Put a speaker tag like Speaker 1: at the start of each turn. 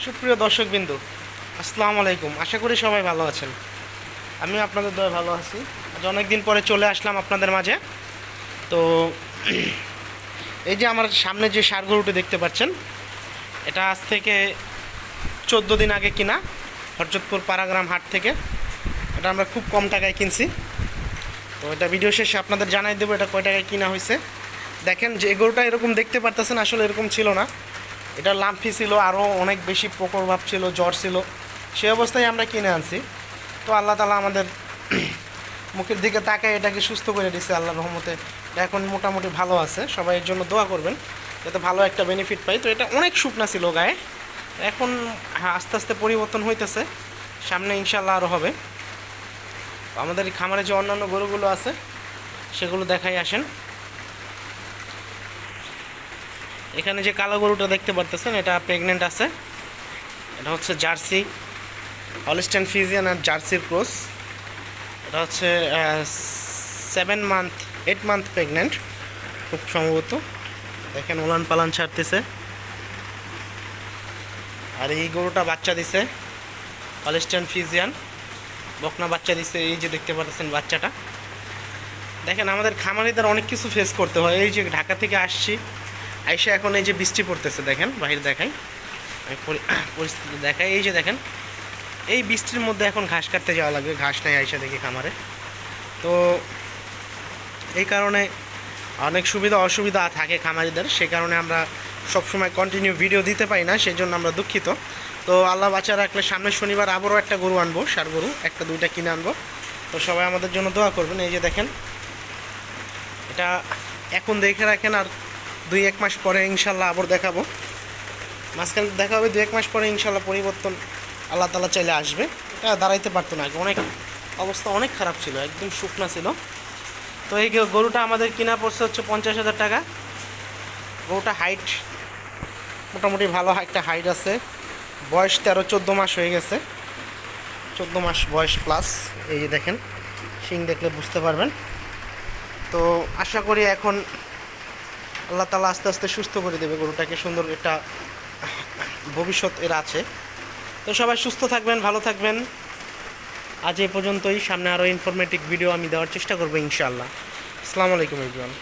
Speaker 1: সুপ্রিয় দর্শকবৃন্দু, আসসালামু আলাইকুম। আশা করি সবাই ভালো আছেন। আমি আপনাদের দয়া ভালো আছি। আজ অনেক দিন পরে চলে আসলাম আপনাদের মাঝে। তো এই যে আমার সামনে যে ষাঁড় গরুটি দেখতে পাচ্ছেন, এটা আজ থেকে 14 দিন আগে কিনা, হরজতপুর পাড়াগ্রাম হাট থেকে। এটা আমরা খুব কম টাকায় কিনছি। তো এটা ভিডিও শেষে আপনাদের জানাই দেবো এটা কয় টাকায় কিনা হয়েছে। দেখেন যে এই গরুটা এরকম দেখতে পারতেছেন, আসলে এরকম ছিল না। এটা লাম্পি ছিল, আরও অনেক বেশি প্রকর ভাব ছিল, জ্বর ছিল। সেই অবস্থায় আমরা কিনে আনছি। তো আল্লাহ তালা আমাদের মুখের দিকে তাকায় এটাকে সুস্থ করে দিচ্ছে আল্লাহর রহমতে। এটা এখন মোটামুটি ভালো আছে। সবাই এর জন্য দোয়া করবেন যাতে ভালো একটা বেনিফিট পাই। তো এটা অনেক শুকনা ছিল গায়ে, এখন আস্তে আস্তে পরিবর্তন হইতেছে। সামনে ইনশাল্লাহ আরও হবে। আমাদের এই খামারে যে অন্যান্য গরুগুলো আছে সেগুলো দেখাই আসেন। এখানে যে কালো গরুটা দেখতে পারতেছেন এটা প্রেগনেন্ট আছে। এটা হচ্ছে জার্সি হলস্টাইন ফ্রিজিয়ান আর জার্সির ক্রস। এটা হচ্ছে 8 মান্থ প্রেগনেন্ট খুব সম্ভবত। দেখেন ওলান পালান ছাড়তেছে। আর এই গরুটা বাচ্চা দিছে, হলস্টাইন ফ্রিজিয়ান বকনা বাচ্চা দিছে। এই যে দেখতে পাচ্ছেন বাচ্চাটা। দেখেন আমাদের খামারিদের অনেক কিছু ফেস করতে হয়। এই যে ঢাকা থেকে আসছি, আইসা এখন এই যে বৃষ্টি পড়তেছে, দেখেন বাহির দেখাই, আমি পরিস্থিতি দেখাই। এই যে দেখেন এই বৃষ্টির মধ্যে এখন ঘাস কাটতে যাওয়া লাগবে, ঘাস নাই আইসা দেখি খামারে। তো এই কারণে অনেক সুবিধা অসুবিধা থাকে খামারিদের, সে কারণে আমরা সবসময় কন্টিনিউ ভিডিও দিতে পারি না, সেই জন্য আমরা দুঃখিত। তো আল্লাহ বাঁচা রাখলে সামনের শনিবার আবারও একটা গরু আনবো, ষাঁড় গরু একটা দুইটা কিনে আনবো। তো সবাই আমাদের জন্য দোয়া করবেন। এই যে দেখেন এটা এখন দেখে রাখেন, আর 2-1 মাস পরে ইনশাল্লাহ আবার দেখাবো। মাঝখানে দেখা হবে 2-1 মাস পরে ইনশাল্লাহ। পরিবর্তন আল্লাহ তালা চাইলে আসবে। এটা দাঁড়াইতে পারতো না, অনেক অবস্থা অনেক খারাপ ছিল, একদম শুকনা ছিল। তো এই গরুটা আমাদের কিনা পড়ছে হচ্ছে 50,000 টাকা। গরুটা হাইট মোটামুটি ভালো, একটা হাইট আছে। বয়স 13-14 মাস হয়ে গেছে, 14 মাস বয়স প্লাস। এই যে দেখেন শিং দেখলে বুঝতে পারবেন। তো আশা করি এখন আল্লাহ তালা আস্তে আস্তে সুস্থ করে দেবে গরুটাকে, সুন্দর একটা ভবিষ্যৎ এর আছে। তো সবাই সুস্থ থাকবেন, ভালো থাকবেন। আজ এই পর্যন্তই। সামনে আরও ইনফরমেটিভ ভিডিও আমি দেওয়ার চেষ্টা করবো ইনশাআল্লাহ। আসসালামু আলাইকুম এভরিওয়ান।